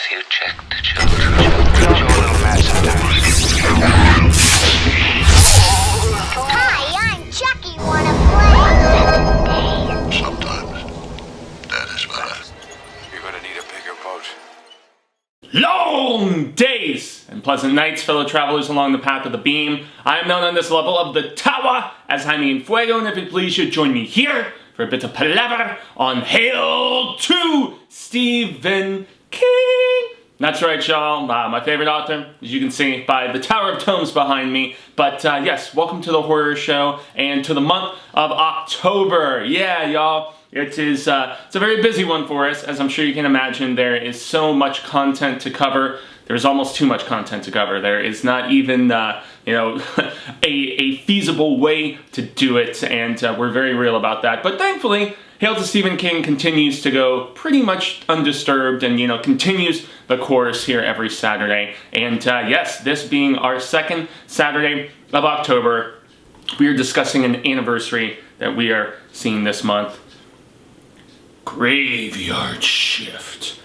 Have you checked the children? Your little master. Hi, I'm Chucky. Wanna play? Sometimes that is better. You're gonna need a bigger boat. Long days and pleasant nights, fellow travelers along the path of the beam. I am known on this level of the tower as Jaime and Fuego, and if it please you, join me here for a bit of palaver on Hail to Stephen King. That's right, y'all. My favorite author, as you can see by the Tower of Tomes behind me. But yes, welcome to the horror show and to the month of October. Yeah, y'all. It's a very busy one for us, as I'm sure you can imagine. There is so much content to cover. There's almost too much content to cover. There is not even, a feasible way to do it, and we're very real about that. But thankfully, Hail to Stephen King continues to go pretty much undisturbed and, continues the course here every Saturday. And yes, this being our second Saturday of October, we are discussing an anniversary that we are seeing this month. Graveyard Shift.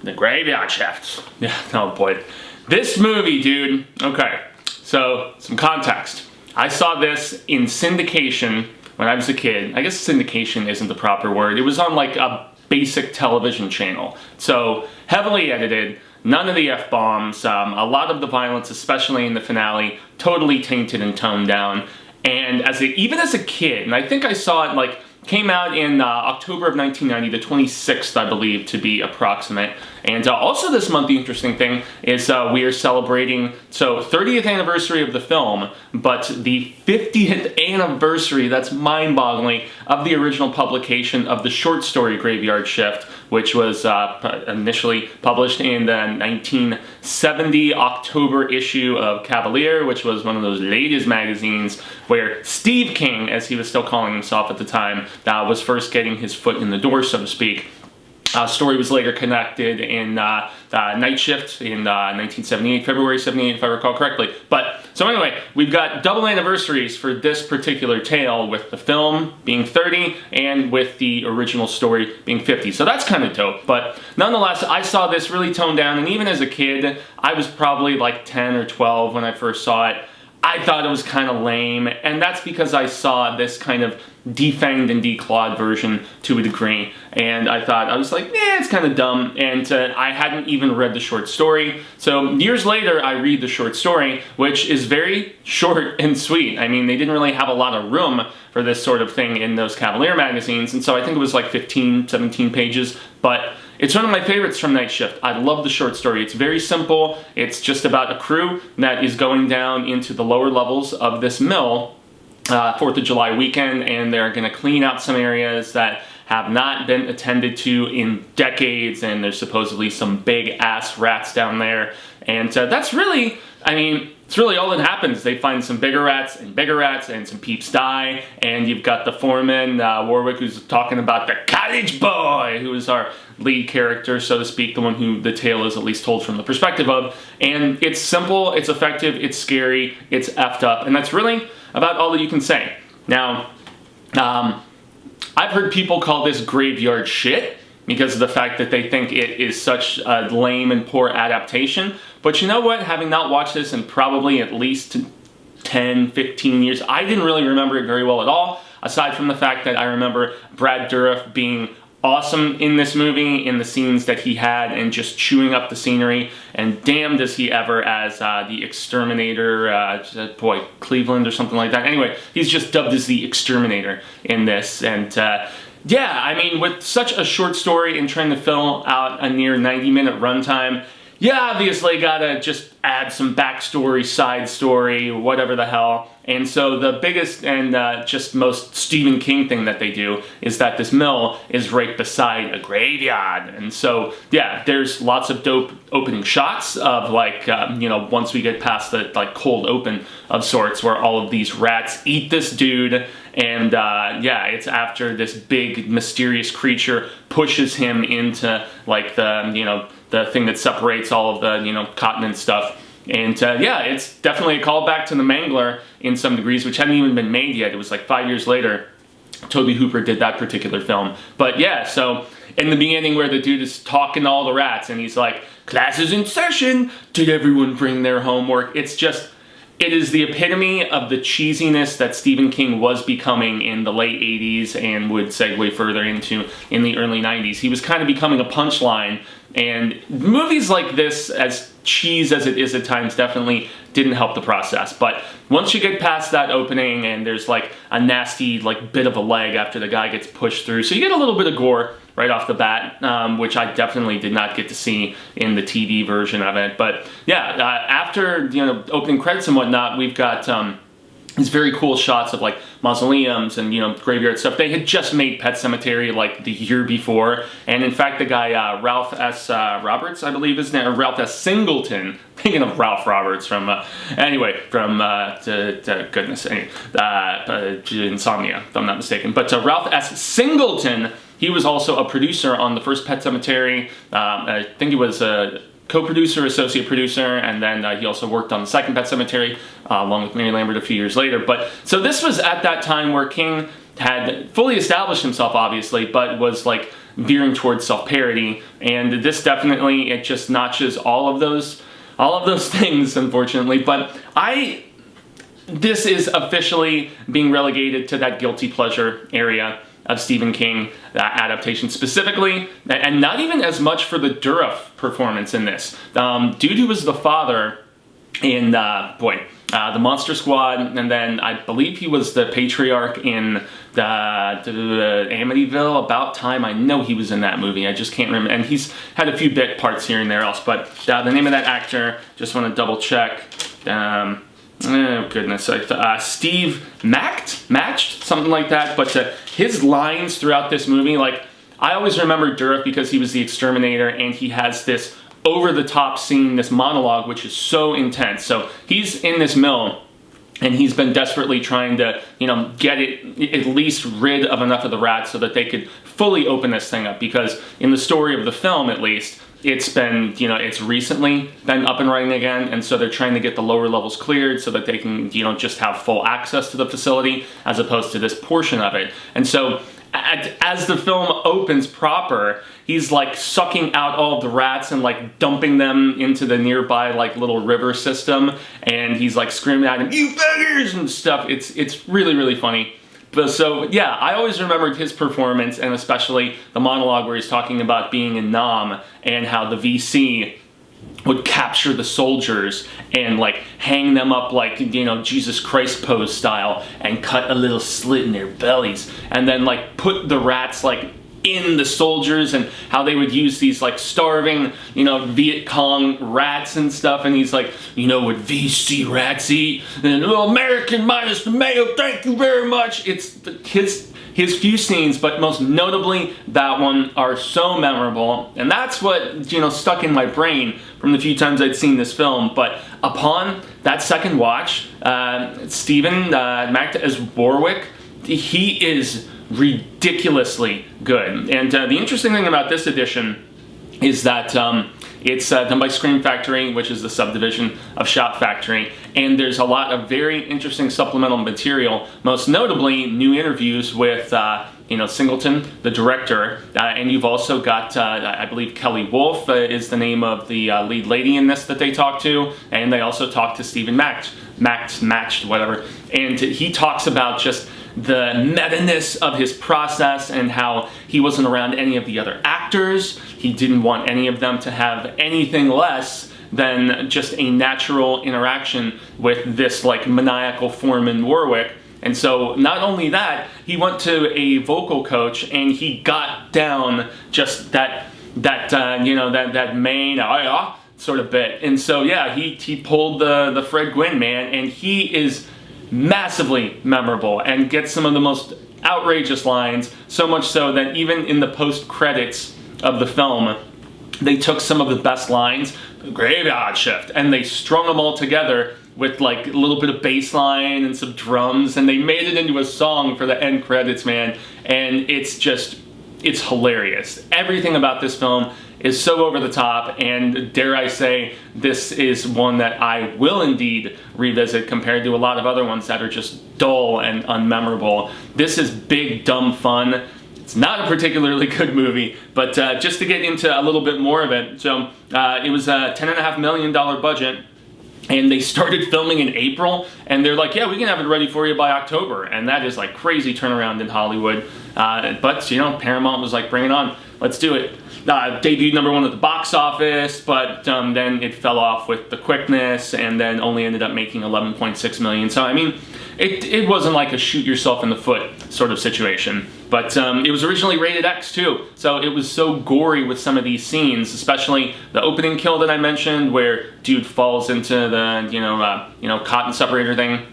The Graveyard Shift. Yeah, oh boy. This movie, dude. Okay, so some context. I saw this in syndication when I was a kid. I guess syndication isn't the proper word. It was on like a basic television channel. So heavily edited, none of the F-bombs, a lot of the violence, especially in the finale, totally tainted and toned down. And even as a kid, and I think I saw it came out in October of 1990, the 26th, I believe, to be approximate. And also this month, the interesting thing is we are celebrating, 30th anniversary of the film, but the 50th anniversary, that's mind-boggling, of the original publication of the short story Graveyard Shift, which was initially published in the 1970 October issue of Cavalier, which was one of those ladies' magazines where Steve King, as he was still calling himself at the time, was first getting his foot in the door, so to speak. Story was later connected in Night Shift in 1978, February 78, if I recall correctly. So anyway, we've got double anniversaries for this particular tale, with the film being 30 and with the original story being 50. So that's kind of dope. But nonetheless, I saw this really toned down, and even as a kid, I was probably like 10 or 12 when I first saw it. I thought it was kind of lame, and that's because I saw this kind of defanged and declawed version to a degree, and I was like, it's kind of dumb, and I hadn't even read the short story. So years later, I read the short story, which is very short and sweet. I mean, they didn't really have a lot of room for this sort of thing in those Cavalier magazines, and so I think it was like 15, 17 pages, but it's one of my favorites from Night Shift. I love the short story. It's very simple. It's just about a crew that is going down into the lower levels of this mill 4th of July weekend, and they're going to clean out some areas that have not been attended to in decades, and there's supposedly some big-ass rats down there. And that's really, it's really all that happens. They find some bigger rats, and some peeps die, and you've got the foreman, Warwick, who's talking about the college boy, who is our lead character, so to speak, the one who the tale is at least told from the perspective of. And it's simple, it's effective, it's scary, it's effed up, and that's really about all that you can say. Now, I've heard people call this graveyard shit because of the fact that they think it is such a lame and poor adaptation. But you know what? Having not watched this in probably at least 10, 15 years, I didn't really remember it very well at all, aside from the fact that I remember Brad Dourif being awesome in this movie, in the scenes that he had, and just chewing up the scenery, and damn does he ever as the Exterminator, Cleveland or something like that. Anyway, he's just dubbed as the Exterminator in this, and with such a short story and trying to fill out a near 90-minute runtime, you obviously gotta just add some backstory, side story, whatever the hell. And so the biggest and just most Stephen King thing that they do is that this mill is right beside a graveyard. And so, yeah, there's lots of dope opening shots of once we get past the cold open of sorts, where all of these rats eat this dude. And it's after this big mysterious creature pushes him into the thing that separates all of the cotton and stuff. And it's definitely a callback to The Mangler in some degrees, which hadn't even been made yet. It was like 5 years later. Toby Hooper did that particular film. But yeah, so in the beginning where the dude is talking to all the rats and he's like, class is in session, did everyone bring their homework? It's just, it is the epitome of the cheesiness that Stephen King was becoming in the late 80s and would segue further into in the early 90s. He was kind of becoming a punchline, and movies like this, as cheese as it is at times, definitely didn't help the process. But once you get past that opening and there's like a nasty like bit of a leg after the guy gets pushed through, so you get a little bit of gore right off the bat, which I definitely did not get to see in the TV version of it. But yeah, after opening credits and whatnot, we've got these very cool shots of like mausoleums and graveyard stuff. They had just made Pet Sematary like the year before, and in fact the guy Ralph S. Roberts, I believe his name, or Ralph S. Singleton, thinking of Ralph Roberts from Insomnia, if I'm not mistaken. But Ralph S. Singleton, he was also a producer on the first Pet Sematary. I think he was a co-producer, associate producer, and then he also worked on the second Pet Sematary along with Mary Lambert a few years later. But so this was at that time where King had fully established himself, obviously, but was like veering towards self-parody, and this definitely, it just notches all of those things, unfortunately. But this is officially being relegated to that guilty pleasure area of Stephen King adaptation specifically, and not even as much for the Dourif performance in this. Dude who was the father in, the Monster Squad, and then I believe he was the patriarch in the Amityville About Time. I know he was in that movie, I just can't remember, and he's had a few bit parts here and there else, but the name of that actor, just want to double check. Oh goodness, Steve Matched, something like that. But his lines throughout this movie, like, I always remember Dourif because he was the exterminator, and he has this over-the-top scene, this monologue, which is so intense. So he's in this mill, and he's been desperately trying to, get it at least rid of enough of the rats so that they could fully open this thing up. Because in the story of the film, at least, it's been, it's recently been up and running again, and so they're trying to get the lower levels cleared so that they can, just have full access to the facility as opposed to this portion of it. And so as the film opens proper, he's like sucking out all of the rats and like dumping them into the nearby like little river system, and he's like screaming at him, "You beggars!" and stuff. It's really, really funny. But so yeah, I always remembered his performance, and especially the monologue where he's talking about being in Nam and how the VC would capture the soldiers and like hang them up like, Jesus Christ pose style, and cut a little slit in their bellies, and then like put the rats like in the soldiers, and how they would use these like starving, Viet Cong rats and stuff, and he's like, what VC rats eat? And American minus the mayo, thank you very much. It's his few scenes, but most notably that one, are so memorable, and that's what stuck in my brain from the few times I'd seen this film. But upon that second watch, Stephen Mack as Warwick, he is ridiculously good. And the interesting thing about this edition is that it's done by Scream Factory, which is the subdivision of Shout Factory, and there's a lot of very interesting supplemental material, most notably new interviews with Singleton, the director, and you've also got, I believe Kelly Wolfe is the name of the lead lady in this that they talk to, and they also talk to Stephen Matched, whatever, and he talks about just the meta-ness of his process and how he wasn't around any of the other actors. He didn't want any of them to have anything less than just a natural interaction with this like maniacal Foreman Warwick. And so not only that, he went to a vocal coach and he got down just that main sort of bit. And so yeah, he pulled the Fred Gwynn, man, and he is massively memorable and gets some of the most outrageous lines, so much so that even in the post-credits of the film, they took some of the best lines, Graveyard Shift, and they strung them all together with like a little bit of bass line and some drums, and they made it into a song for the end credits, man. And it's it's hilarious. Everything about this film is so over the top, and dare I say, this is one that I will indeed revisit compared to a lot of other ones that are just dull and unmemorable. This is big, dumb fun. It's not a particularly good movie, but just to get into a little bit more of it, so it was a $10.5 million budget, and they started filming in April, and they're like, yeah, we can have it ready for you by October, and that is like crazy turnaround in Hollywood, but you know, Paramount was like, bring it on, let's do it. Debuted #1 at the box office, but then it fell off with the quickness, and then only ended up making $11.6 million. So I mean, it wasn't like a shoot yourself in the foot sort of situation. But it was originally rated X too, so it was so gory with some of these scenes, especially the opening kill that I mentioned, where dude falls into the cotton separator thing.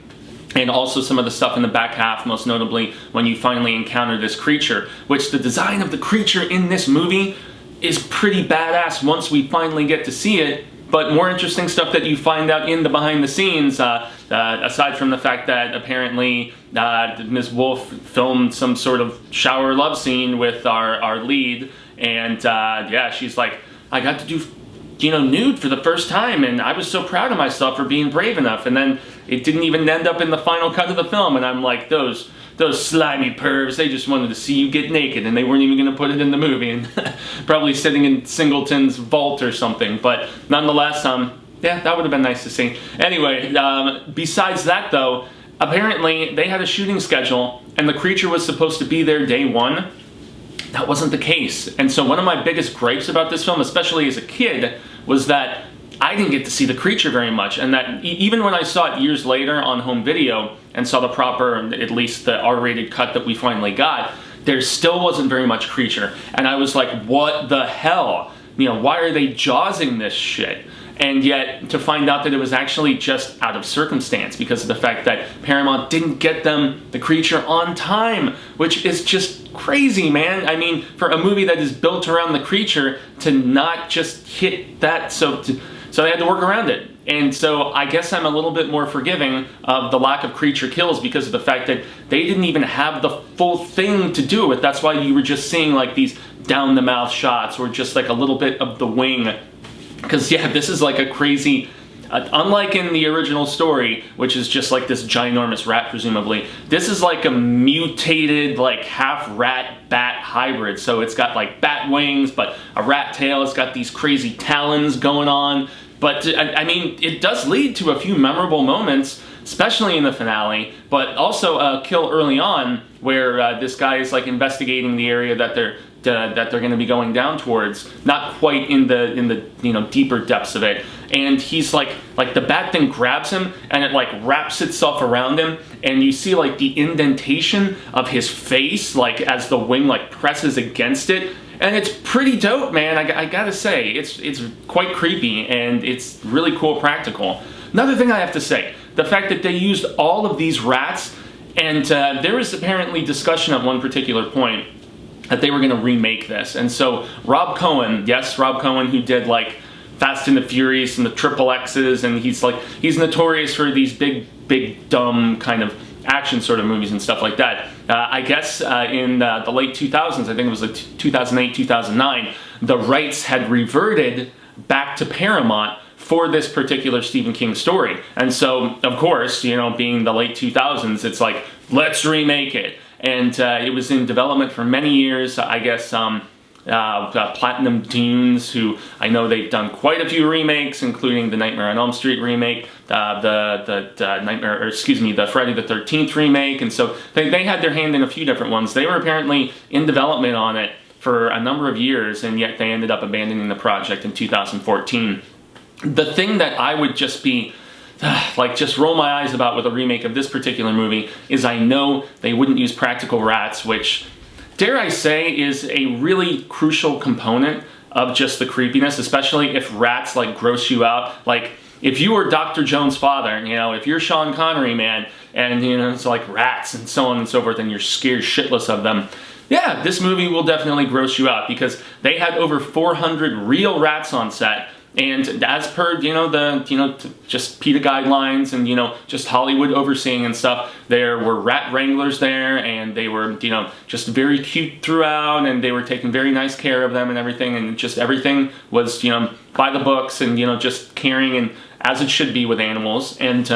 And also some of the stuff in the back half, most notably when you finally encounter this creature, which the design of the creature in this movie is pretty badass once we finally get to see it. But more interesting stuff that you find out in the behind the scenes, aside from the fact that apparently Ms. Wolf filmed some sort of shower love scene with our lead, and yeah, she's like, I got to do nude for the first time, and I was so proud of myself for being brave enough, and then it didn't even end up in the final cut of the film, and I'm like, those slimy pervs, they just wanted to see you get naked, and they weren't even going to put it in the movie, and probably sitting in Singleton's vault or something, but nonetheless, yeah, that would have been nice to see. Anyway, besides that though, apparently they had a shooting schedule, and the creature was supposed to be there day one. That wasn't the case, and so one of my biggest gripes about this film, especially as a kid, was that I didn't get to see the creature very much, and that even when I saw it years later on home video and saw the proper, at least the R-rated cut that we finally got, there still wasn't very much creature, and I was like, what the hell? Why are they jawsing this shit? And yet, to find out that it was actually just out of circumstance because of the fact that Paramount didn't get them the creature on time, which is just crazy, man. I mean, for a movie that is built around the creature to not just hit that, so they had to work around it. And so I guess I'm a little bit more forgiving of the lack of creature kills because of the fact that they didn't even have the full thing to do with. That's why you were just seeing like these down the mouth shots or just like a little bit of the wing. Because yeah, this is like a crazy, unlike in the original story, which is just like this ginormous rat presumably, this is like a mutated like half rat bat hybrid. So it's got like bat wings, but a rat tail, it's got these crazy talons going on. But I mean, it does lead to a few memorable moments, especially in the finale, but also a kill early on where this guy is like investigating the area that they're going to be going down towards, not quite in the deeper depths of it, and he's like the bat thing grabs him and it like wraps itself around him, and you see like the indentation of his face like as the wing like presses against it, and it's pretty dope, man. I gotta say, it's quite creepy and it's really cool practical. Another thing I have to say, the fact that they used all of these rats, and there was apparently discussion at one particular point that they were going to remake this. And so Rob Cohen, yes, Rob Cohen, who did like Fast and the Furious and the Triple X's, and he's notorious for these big dumb kind of action sort of movies and stuff like that. I guess in the late 2000s, I think it was like 2008, 2009, the rights had reverted back to Paramount for this particular Stephen King story. And so, of course, being the late 2000s, it's like, let's remake it. And it was in development for many years. I guess Platinum Dunes, who I know they've done quite a few remakes, including the Nightmare on Elm Street remake, the Friday the 13th remake, and so they had their hand in a few different ones. They were apparently in development on it for a number of years, and yet they ended up abandoning the project in 2014. The thing that I would just be just roll my eyes about with a remake of this particular movie is I know they wouldn't use practical rats, which, dare I say, is a really crucial component of just the creepiness, especially if rats like gross you out. Like if you were Dr. Jones' father, if you're Sean Connery, man, and it's like rats and so on and so forth, and you're scared shitless of them, yeah, this movie will definitely gross you out because they had over 400 real rats on set. And as per, just PETA guidelines and, just Hollywood overseeing and stuff, there were rat wranglers there, and they were, just very cute throughout, and they were taking very nice care of them and everything, and just everything was, by the books and, just caring and as it should be with animals. And,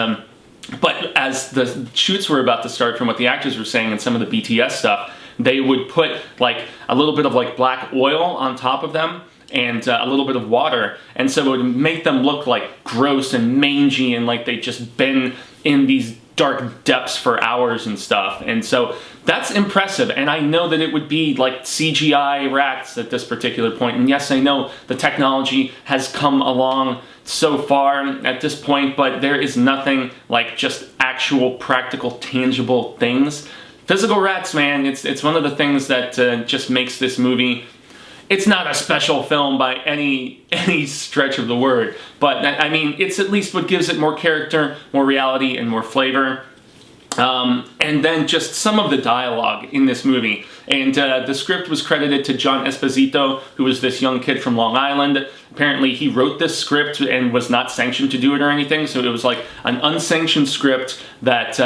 but as the shoots were about to start, from what the actors were saying and some of the BTS stuff, they would put like a little bit of like black oil on top of them, and a little bit of water, and so it would make them look like gross and mangy and like they'd just been in these dark depths for hours and stuff. And so that's impressive, and I know that it would be like CGI rats at this particular point. And yes, I know the technology has come along so far at this point, but there is nothing like just actual practical tangible things. Physical rats, man, it's one of the things that just makes this movie. It's not a special film by any stretch of the word, but I mean, it's at least what gives it more character, more reality, and more flavor. And then just some of the dialogue in this movie. And the script was credited to John Esposito, who was this young kid from Long Island. Apparently he wrote this script and was not sanctioned to do it or anything, so it was like an unsanctioned script that,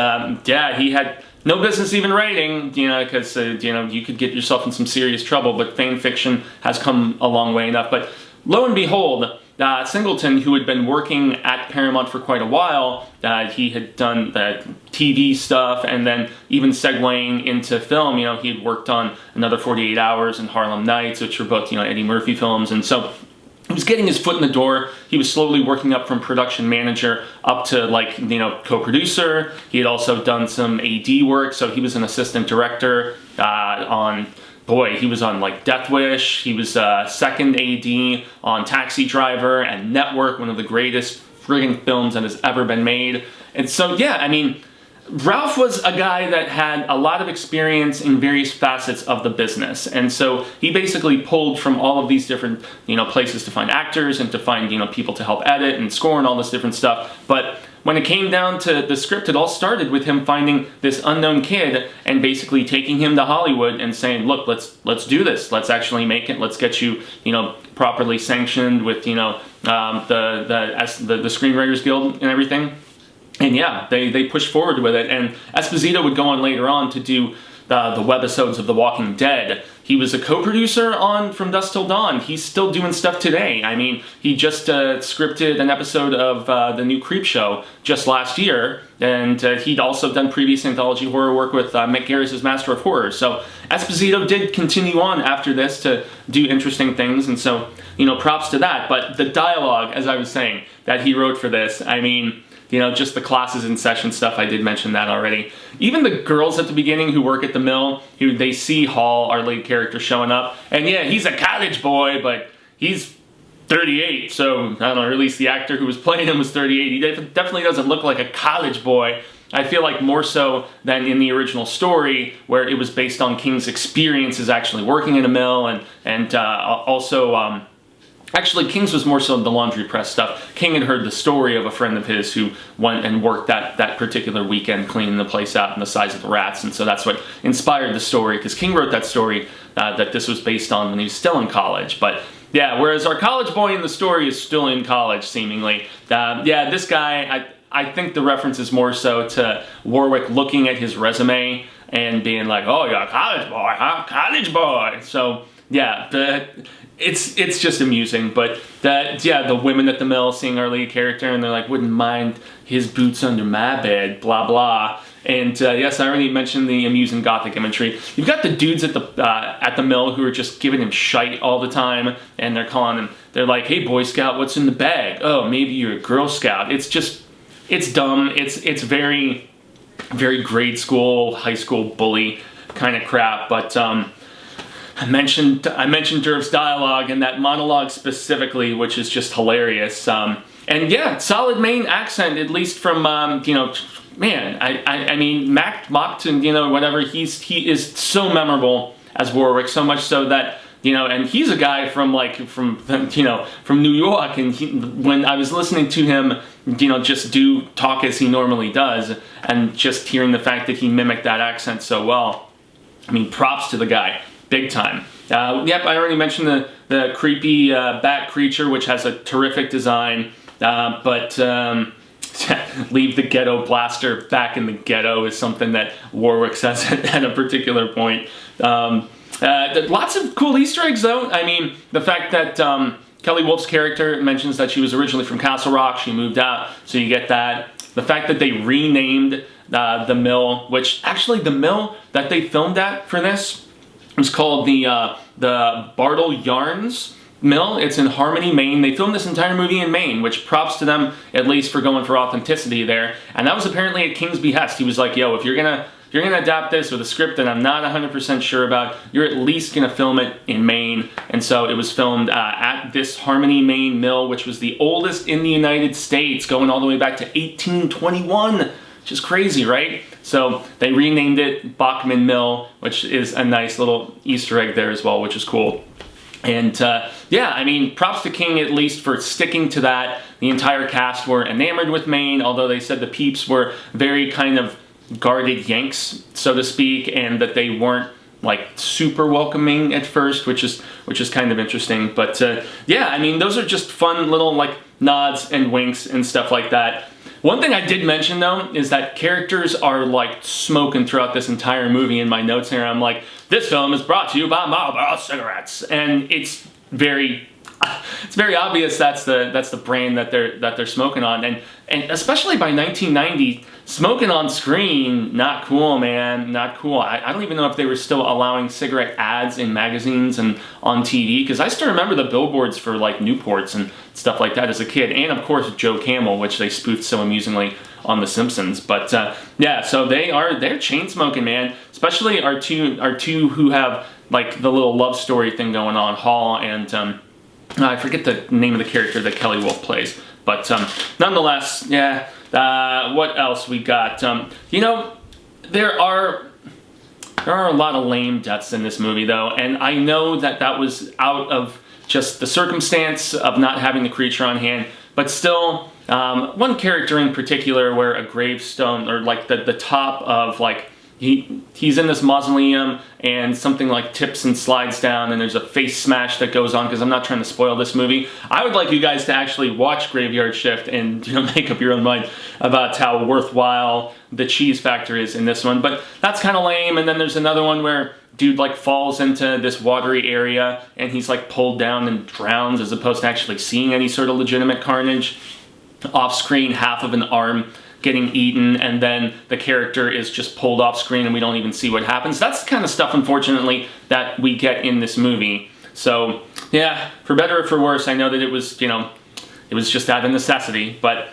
he had no business even writing, because, you could get yourself in some serious trouble, but fan fiction has come a long way enough. But lo and behold, Singleton, who had been working at Paramount for quite a while, he had done TV stuff, and then even segueing into film, he had worked on Another 48 Hours and Harlem Nights, which were both, Eddie Murphy films, and so he was getting his foot in the door. He was slowly working up from production manager up to co-producer. He had also done some AD work, so he was an assistant director he was on like Death Wish. He was second AD on Taxi Driver and Network, one of the greatest friggin' films that has ever been made. And so, Ralph was a guy that had a lot of experience in various facets of the business, and so he basically pulled from all of these different, places to find actors and to find, people to help edit and score and all this different stuff. But when it came down to the script, it all started with him finding this unknown kid and basically taking him to Hollywood and saying, "Look, let's do this. Let's actually make it. Let's get you, properly sanctioned with, the Screenwriters Guild and everything." And they pushed forward with it. And Esposito would go on later on to do the webisodes of The Walking Dead. He was a co-producer on From Dusk Till Dawn. He's still doing stuff today. I mean, he just scripted an episode of the new Creepshow just last year, and he'd also done previous anthology horror work with Mick Garris's Master of Horror. So Esposito did continue on after this to do interesting things, and so, props to that. But the dialogue, as I was saying, that he wrote for this, I mean, just the classes in session stuff, I did mention that already. Even the girls at the beginning who work at the mill, they see Hall, our lead character, showing up, and he's a college boy, but he's 38, so, I don't know, or at least the actor who was playing him was 38. He definitely doesn't look like a college boy. I feel like more so than in the original story, where it was based on King's experiences actually working in a mill, and also, actually, King's was more so the laundry press stuff. King had heard the story of a friend of his who went and worked that particular weekend cleaning the place out and the size of the rats, and so that's what inspired the story, because King wrote that story that this was based on when he was still in college. But whereas our college boy in the story is still in college, seemingly. This guy, I think the reference is more so to Warwick looking at his resume and being like, "Oh, you're a college boy, huh? College boy." So, It's just amusing, but the women at the mill seeing our lead character, and they're like, "Wouldn't mind his boots under my bed," blah blah. And yes, I already mentioned the amusing Gothic imagery. You've got the dudes at the mill who are just giving him shite all the time, and they're calling him. They're like, "Hey, Boy Scout, what's in the bag? Oh, maybe you're a Girl Scout." It's dumb. It's very, very grade school, high school bully kind of crap, but I mentioned Derv's dialogue and that monologue specifically, which is just hilarious. And solid main accent, at least from I mean, Mac Mockton, whatever. He is so memorable as Warwick, so much so that and he's a guy from New York, and when I was listening to him, just talk as he normally does, and just hearing the fact that he mimicked that accent so well, I mean, props to the guy. Big time. Yep, I already mentioned the creepy bat creature, which has a terrific design, but leave the ghetto blaster back in the ghetto is something that Warwick says at a particular point. Lots of cool Easter eggs, though. I mean, the fact that Kelly Wolf's character mentions that she was originally from Castle Rock, she moved out, so you get that. The fact that they renamed the mill, which actually the mill that they filmed at for this was called the Bartle Yarns Mill. It's in Harmony, Maine. They filmed this entire movie in Maine, which props to them at least for going for authenticity there. And that was apparently at King's behest. He was like, yo, if you're gonna adapt this with a script that I'm not 100% sure about, you're at least gonna film it in Maine. And so it was filmed at this Harmony, Maine mill, which was the oldest in the United States, going all the way back to 1821, which is crazy, right? So they renamed it Bachman Mill, which is a nice little Easter egg there as well, which is cool. And yeah, I mean, props to King at least for sticking to that. The entire cast were enamored with Maine, although they said the peeps were very kind of guarded Yanks, so to speak, and that they weren't like super welcoming at first, which is kind of interesting. But yeah, I mean, those are just fun little like nods and winks and stuff like that. One thing I did mention though is that characters are like smoking throughout this entire movie. In my notes here, I'm like, this film is brought to you by Marlboro cigarettes, and it's very obvious that's the brand that they're smoking on, and especially by 1990, smoking on screen, not cool, man, not cool. I don't even know if they were still allowing cigarette ads in magazines and on TV, because I still remember the billboards for like Newports and stuff like that as a kid, and of course Joe Camel, which they spoofed so amusingly on The Simpsons. But yeah, so they're chain smoking, man. Especially our two who have like the little love story thing going on, Hall and I forget the name of the character that Kelly Wolf plays, but nonetheless, yeah. What else we got? You know, there are a lot of lame deaths in this movie, though, and I know that was out of just the circumstance of not having the creature on hand, but still, one character in particular where a gravestone, or like the top of like, he's in this mausoleum and something like tips and slides down and there's a face smash that goes on, because I'm not trying to spoil this movie. I would like you guys to actually watch Graveyard Shift and make up your own mind about how worthwhile the cheese factor is in this one. But that's kind of lame. And then there's another one where dude like falls into this watery area and he's like pulled down and drowns, as opposed to actually seeing any sort of legitimate carnage. Off screen, half of an arm getting eaten, and then the character is just pulled off screen and we don't even see what happens. That's the kind of stuff, unfortunately, that we get in this movie. So yeah, for better or for worse, I know that it was, it was just out of necessity, but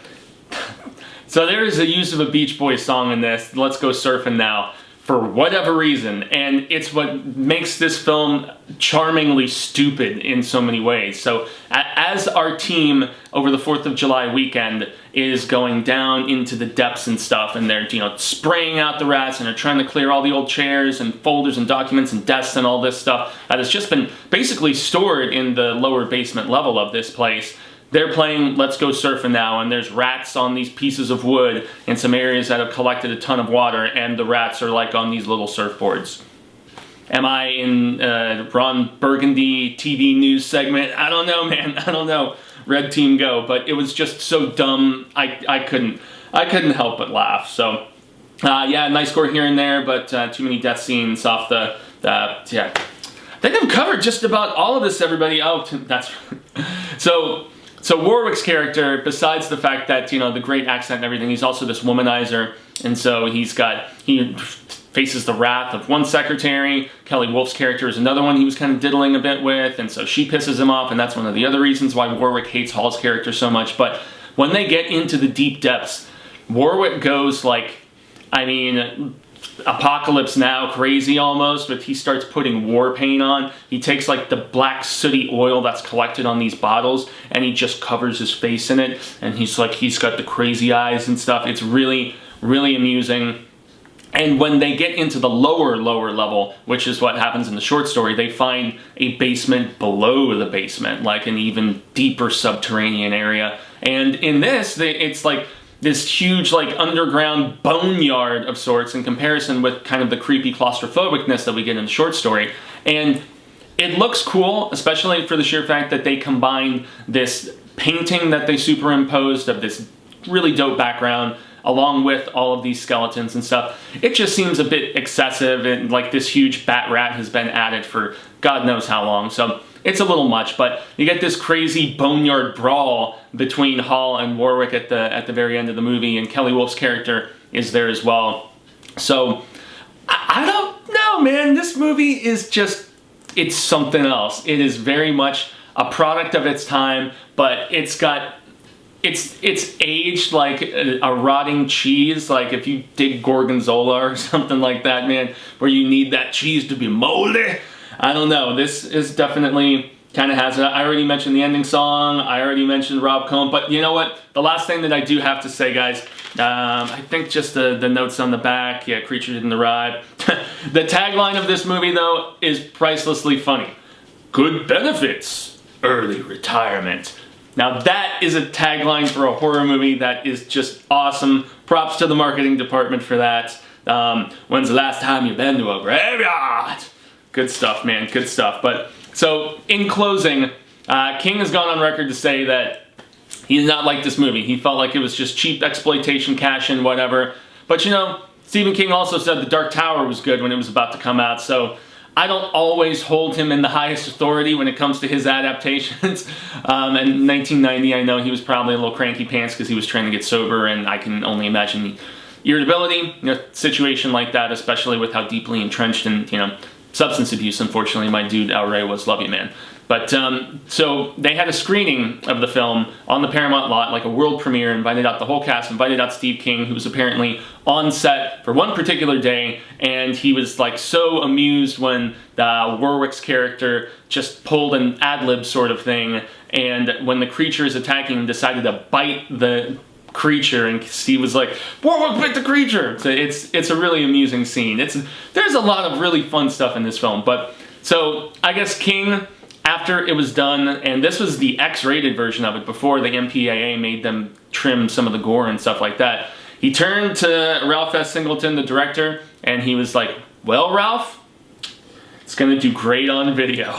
so there is a use of a Beach Boys song in this, Let's Go Surfing Now, for whatever reason, and it's what makes this film charmingly stupid in so many ways. So as our team over the 4th of July weekend is going down into the depths and stuff, and they're spraying out the rats, and they're trying to clear all the old chairs and folders and documents and desks and all this stuff that has just been basically stored in the lower basement level of this place. They're playing Let's Go Surfing Now, and there's rats on these pieces of wood in some areas that have collected a ton of water, and the rats are like on these little surfboards. Am I in Ron Burgundy TV news segment? I don't know, man. I don't know. Red Team go. But it was just so dumb. I couldn't help but laugh. So yeah, nice score here and there, but too many death scenes off the yeah. I think I've covered just about all of this, everybody. Oh, that's So Warwick's character, besides the fact that, the great accent and everything, he's also this womanizer. And so he faces the wrath of one secretary. Kelly Wolf's character is another one he was kind of diddling a bit with. And so she pisses him off. And that's one of the other reasons why Warwick hates Hall's character so much. But when they get into the deep depths, Warwick goes like, Apocalypse Now crazy almost, but he starts putting war paint on. He takes like the black sooty oil that's collected on these bottles and he just covers his face in it, and he's got the crazy eyes and stuff. It's really, really amusing. And when they get into the lower level, which is what happens in the short story, they find a basement below the basement, like an even deeper subterranean area. And in this, it's like this huge like underground boneyard of sorts in comparison with kind of the creepy claustrophobicness that we get in the short story. And it looks cool, especially for the sheer fact that they combined this painting that they superimposed of this really dope background along with all of these skeletons and stuff. It just seems a bit excessive, and like this huge bat rat has been added for God knows how long. So it's a little much, but you get this crazy boneyard brawl between Hall and Warwick at the very end of the movie, and Kelly Wolf's character is there as well. So I don't know, man. This movie is just, it's something else. It is very much a product of its time, but it's aged like a rotting cheese, like if you dig gorgonzola or something like that, man, where you need that cheese to be moldy. I don't know. This is definitely kind of has it. I already mentioned the ending song. I already mentioned Rob Cohn, but you know what? The last thing that I do have to say, guys, I think just the notes on the back. Yeah, Creature didn't arrive. The tagline of this movie, though, is pricelessly funny. Good benefits, early retirement. Now that is a tagline for a horror movie that is just awesome. Props to the marketing department for that. When's the last time you've been to a graveyard? Good stuff, man, good stuff. But so in closing, King has gone on record to say that he did not like this movie. He felt like it was just cheap exploitation, cash in, whatever. But you know, Stephen King also said The Dark Tower was good when it was about to come out, so I don't always hold him in the highest authority when it comes to his adaptations. In 1990, I know he was probably a little cranky pants because he was trying to get sober, and I can only imagine the irritability in a situation like that, especially with how deeply entrenched in, you know, substance abuse, unfortunately, my dude outright was. Love you, man. But, so they had a screening of the film on the Paramount lot, like a world premiere, invited out the whole cast, invited out Steve King, who was apparently on set for one particular day, and he was like so amused when Warwick's character just pulled an ad-lib sort of thing, and when the creature is attacking him, decided to bite the creature, and Steve was like, Warwick bit the creature! So it's a really amusing scene. There's a lot of really fun stuff in this film, but so I guess King, after it was done, and this was the X-rated version of it before the MPAA made them trim some of the gore and stuff like that, he turned to Ralph S. Singleton, the director, and he was like, well, Ralph, it's gonna do great on video.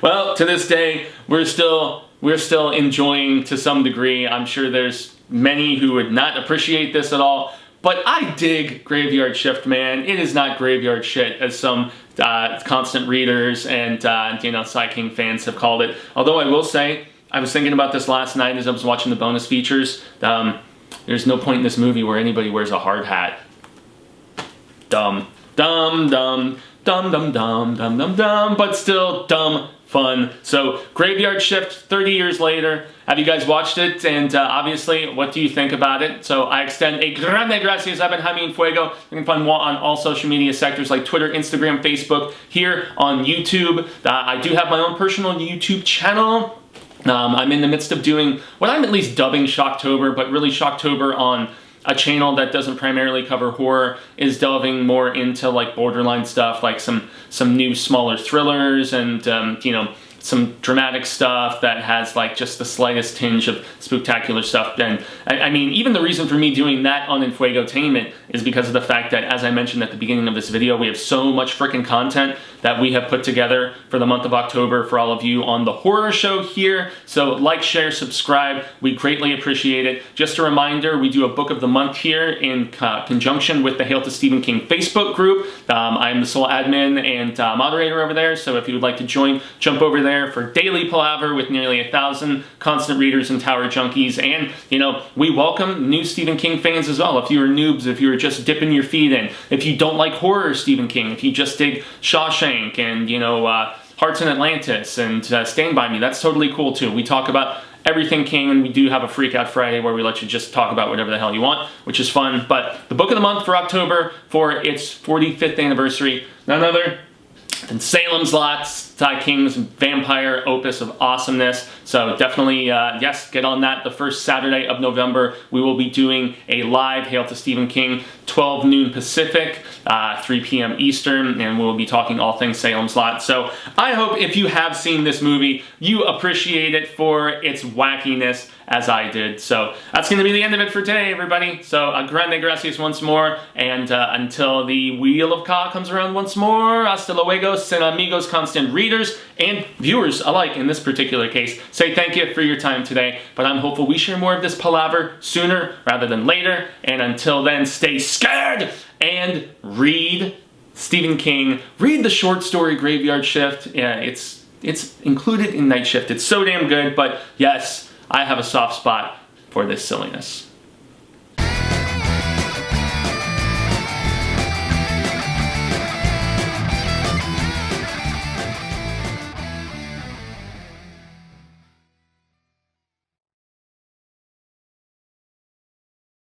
Well, to this day, we're still enjoying to some degree. I'm sure there's many who would not appreciate this at all, but I dig Graveyard Shift, man. It is not graveyard shit, as some constant readers and you know, Sai King fans have called it. Although I will say, I was thinking about this last night as I was watching the bonus features. There's no point in this movie where anybody wears a hard hat. Dumb, dumb, dumb, dumb, dumb, dumb, dumb, dumb, dumb, but still dumb fun. So Graveyard Shift, 30 years later. Have you guys watched it? And obviously, what do you think about it? So I extend a grande gracias. I've been Jaime and Fuego. You can find me on all social media sectors like Twitter, Instagram, Facebook, here on YouTube. I do have my own personal YouTube channel. I'm in the midst of doing what I'm at least dubbing Shocktober, but really Shocktober on a channel that doesn't primarily cover horror, is delving more into like borderline stuff, like some new smaller thrillers and you know, some dramatic stuff that has like just the slightest tinge of spooktacular stuff. And I mean, even the reason for me doing that on Infuegotainment is because of the fact that, as I mentioned at the beginning of this video, we have so much freaking content that we have put together for the month of October for all of you on the horror show here. So like, share, subscribe. We greatly appreciate it. Just a reminder, we do a book of the month here in conjunction with the Hail to Stephen King Facebook group. I'm the sole admin and moderator over there. So if you would like to join, jump over there for daily palaver with nearly 1,000 constant readers and tower junkies. And, you know, we welcome new Stephen King fans as well. If you are noobs, if you're just dipping your feet in, if you don't like horror Stephen King, if you just dig Shawshank and, you know, Hearts in Atlantis and Stand By Me, that's totally cool too. We talk about everything King, and we do have a Freak Out Friday where we let you just talk about whatever the hell you want, which is fun. But the book of the month for October, for its 45th anniversary, none other than Salem's Lot, Sai King's vampire opus of awesomeness. So definitely, yes, get on that. The first Saturday of November, we will be doing a live Hail to Stephen King, 12 noon Pacific, 3 p.m. Eastern, and we'll be talking all things Salem's Lot. So I hope if you have seen this movie, you appreciate it for its wackiness as I did. So that's going to be the end of it for today, everybody. So grande gracias once more, and until the Wheel of Ka comes around once more, hasta luego, sen amigos, constant readers, and viewers alike in this particular case. Say thank you for your time today, but I'm hopeful we share more of this palaver sooner rather than later, and until then, stay scared and read Stephen King. Read the short story Graveyard Shift. Yeah, it's included in Night Shift. It's so damn good, but yes, I have a soft spot for this silliness.